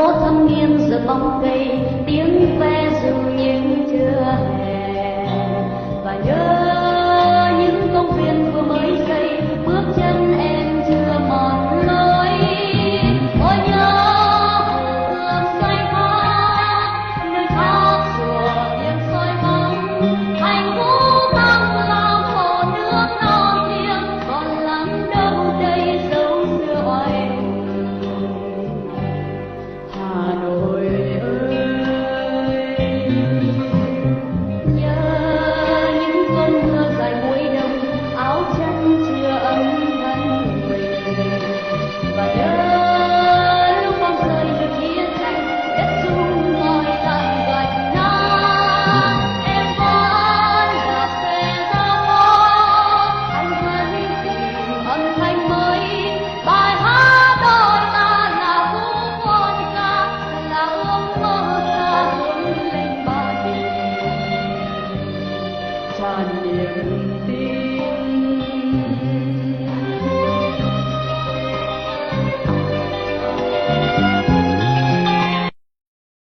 phố thâm nghiêng giờ bóng cây, tiếng ve rừng những trưa hè. Và nhớ những công viên vừa mới xây, bước chân em chưa mòn lối. Ôi nhớ hương xoay khóc, nơi khóc rùa tiếng soi bóng. Thành phố tăng lao khổ nước non tiếng, còn lắm đâu đây dấu xưa oai hùng. Hà Nội ơi, nhớ những cơn mưa dài cuối đông, áo chân chưa ấm thân mình. Và nhớ lúc bóng rơi như chiến tranh, đất rung ngòi tàn gạch nát. Em vẫn là xe ra phố, anh vẫn tìm âm thanh mới. Bài hát đôi ta là vũ quân ca, là ước mơ ta hướng lên Ba Đình tràn niềm tin.